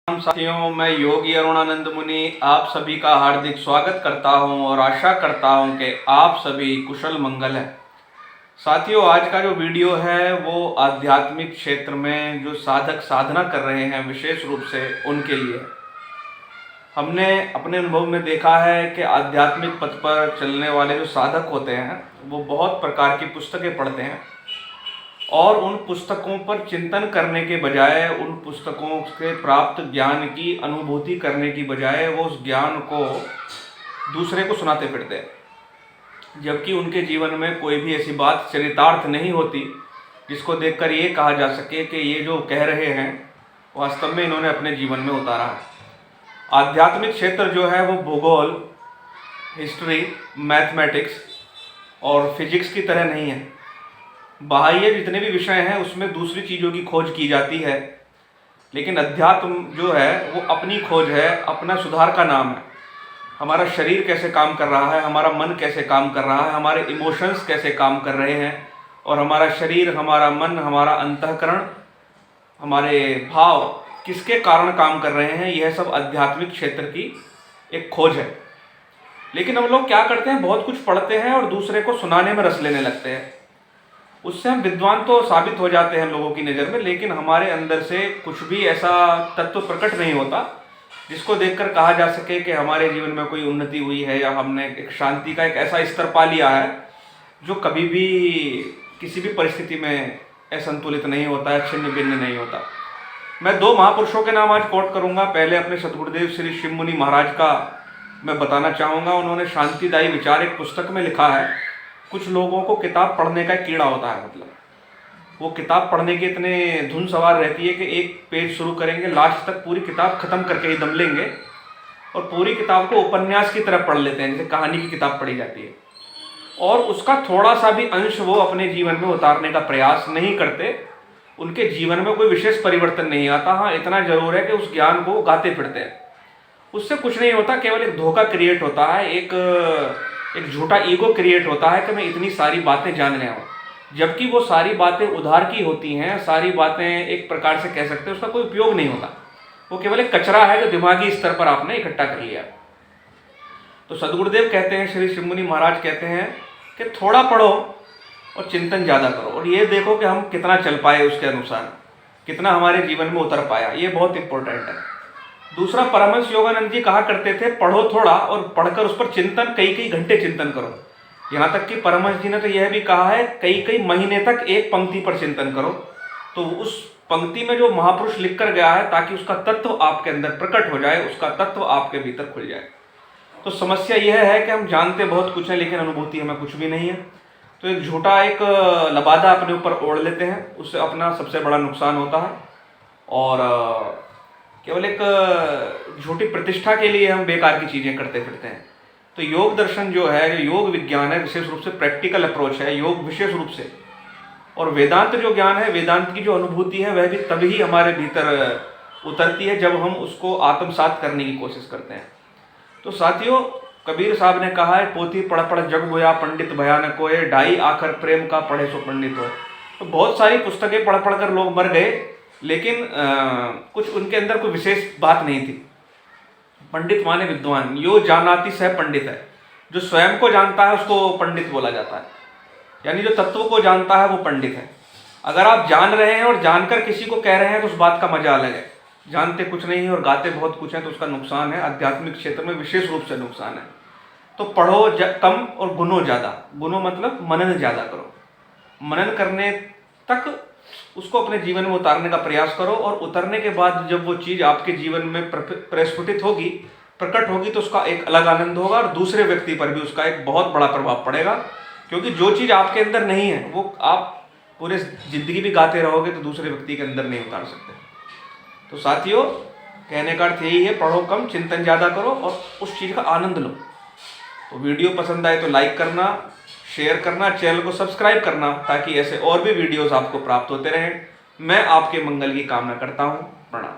साथियों, मैं योगी अरुणानंद मुनि आप सभी का हार्दिक स्वागत करता हूं और आशा करता हूं कि आप सभी कुशल मंगल है। साथियों, आज का जो वीडियो है वो आध्यात्मिक क्षेत्र में जो साधक साधना कर रहे हैं विशेष रूप से उनके लिए है। हमने अपने अनुभव में देखा है कि आध्यात्मिक पथ पर चलने वाले जो साधक होते हैं वो बहुत प्रकार की पुस्तकें पढ़ते हैं और उन पुस्तकों पर चिंतन करने के बजाय, उन पुस्तकों से प्राप्त ज्ञान की अनुभूति करने की बजाय वो उस ज्ञान को दूसरे को सुनाते फिरते हैं, जबकि उनके जीवन में कोई भी ऐसी बात चरितार्थ नहीं होती जिसको देखकर ये कहा जा सके कि ये जो कह रहे हैं वास्तव में इन्होंने अपने जीवन में उतारा है। आध्यात्मिक क्षेत्र जो है वो भूगोल, हिस्ट्री, मैथमेटिक्स और फिजिक्स की तरह नहीं है। बाह्य जितने भी विषय हैं उसमें दूसरी चीज़ों की खोज की जाती है, लेकिन अध्यात्म जो है वो अपनी खोज है, अपना सुधार का नाम है। हमारा शरीर कैसे काम कर रहा है, हमारा मन कैसे काम कर रहा है, हमारे इमोशंस कैसे काम कर रहे हैं और हमारा शरीर, हमारा मन, हमारा अंतःकरण, हमारे भाव किसके कारण काम कर रहे हैं, यह सब आध्यात्मिक क्षेत्र की एक खोज है। लेकिन हम लोग क्या करते हैं, बहुत कुछ पढ़ते हैं और दूसरे को सुनाने में रस लेने लगते हैं। उससे हम विद्वान तो साबित हो जाते हैं लोगों की नज़र में, लेकिन हमारे अंदर से कुछ भी ऐसा तत्व प्रकट नहीं होता जिसको देखकर कहा जा सके कि हमारे जीवन में कोई उन्नति हुई है या हमने एक शांति का एक ऐसा स्तर पा लिया है जो कभी भी किसी भी परिस्थिति में असंतुलित नहीं होता है, छिन्न भिन्न नहीं होता। मैं दो महापुरुषों के नाम आज कोट करूँगा। पहले अपने सतगुरुदेव श्री शिव मुनि महाराज का मैं बताना चाहूँगा। उन्होंने शांतिदायी विचार एक पुस्तक में लिखा है। कुछ लोगों को किताब पढ़ने का कीड़ा होता है, मतलब वो किताब पढ़ने के इतने धुन सवार रहती है कि एक पेज शुरू करेंगे, लास्ट तक पूरी किताब खत्म करके ही दम लेंगे और पूरी किताब को उपन्यास की तरह पढ़ लेते हैं, जैसे कहानी की किताब पढ़ी जाती है, और उसका थोड़ा सा भी अंश वो अपने जीवन में उतारने का प्रयास नहीं करते। उनके जीवन में कोई विशेष परिवर्तन नहीं आता। हाँ, इतना जरूर है कि उस ज्ञान को गाते फिरते हैं, उससे कुछ नहीं होता, केवल एक धोखा क्रिएट होता है, एक झूठा ईगो क्रिएट होता है कि मैं इतनी सारी बातें जान रहा हूँ, जबकि वो सारी बातें उधार की होती हैं। सारी बातें एक प्रकार से कह सकते हैं उसका कोई उपयोग नहीं होता, वो केवल एक कचरा है जो दिमागी स्तर पर आपने इकट्ठा कर लिया। तो सदगुरुदेव कहते हैं, श्री शिव मुनि महाराज कहते हैं कि थोड़ा पढ़ो और चिंतन ज़्यादा करो और ये देखो कि हम कितना चल पाए, उसके अनुसार कितना हमारे जीवन में उतर पाया। ये बहुत इंपॉर्टेंट है। दूसरा, परमहंस योगानंद जी कहा करते थे, पढ़ो थोड़ा और पढ़कर उस पर चिंतन कई कई घंटे चिंतन करो। यहाँ तक कि परमहंस जी ने तो यह भी कहा है, कई कई महीने तक एक पंक्ति पर चिंतन करो। तो उस पंक्ति में जो महापुरुष लिख कर गया है, ताकि उसका तत्व आपके अंदर प्रकट हो जाए, उसका तत्व आपके भीतर खुल जाए। तो समस्या यह है कि हम जानते बहुत कुछ है लेकिन अनुभूति हमें कुछ भी नहीं है। तो एक झूठा एक लबादा अपने ऊपर ओढ़ लेते हैं, उससे अपना सबसे बड़ा नुकसान होता है और केवल एक झूठी प्रतिष्ठा के लिए हम बेकार की चीज़ें करते फिरते हैं। तो योग दर्शन जो है, योग विज्ञान है, विशेष रूप से प्रैक्टिकल अप्रोच है योग विशेष रूप से, और वेदांत जो ज्ञान है, वेदांत की जो अनुभूति है, वह भी तभी हमारे भीतर उतरती है जब हम उसको आत्मसात करने की कोशिश करते हैं। तो साथियों, कबीर साहब ने कहा है, पोथी पढ़ पढ़ जग बोया पंडित भयानक होए, ढाई आखर प्रेम का पढ़े सो पंडित होए। तो बहुत सारी पुस्तकें पढ़ पढ़ कर लोग मर गए, लेकिन कुछ उनके अंदर कोई विशेष बात नहीं थी। पंडित माने विद्वान, यो जानाति सह पंडित है। जो स्वयं को जानता है उसको पंडित बोला जाता है, यानी जो तत्व को जानता है वो पंडित है। अगर आप जान रहे हैं और जानकर किसी को कह रहे हैं तो उस बात का मजा अलग है। जानते कुछ नहीं और गाते बहुत कुछ है तो उसका नुकसान है, आध्यात्मिक क्षेत्र में विशेष रूप से नुकसान है। तो पढ़ो कम और गुनो ज़्यादा। गुनो मतलब मनन ज़्यादा करो, मनन करने तक उसको अपने जीवन में उतारने का प्रयास करो, और उतरने के बाद जब वो चीज़ आपके जीवन में प्रस्फुटित होगी, प्रकट होगी, तो उसका एक अलग आनंद होगा और दूसरे व्यक्ति पर भी उसका एक बहुत बड़ा प्रभाव पड़ेगा। क्योंकि जो चीज़ आपके अंदर नहीं है वो आप पूरे ज़िंदगी भी गाते रहोगे तो दूसरे व्यक्ति के अंदर नहीं उतार सकते। तो साथियों, कहने का अर्थ यही है, पढ़ो कम, चिंतन ज़्यादा करो और उस चीज़ का आनंद लो। तो वीडियो पसंद आए तो लाइक करना, शेयर करना, चैनल को सब्सक्राइब करना, ताकि ऐसे और भी वीडियोस आपको प्राप्त होते रहें। मैं आपके मंगल की कामना करता हूँ। प्रणाम।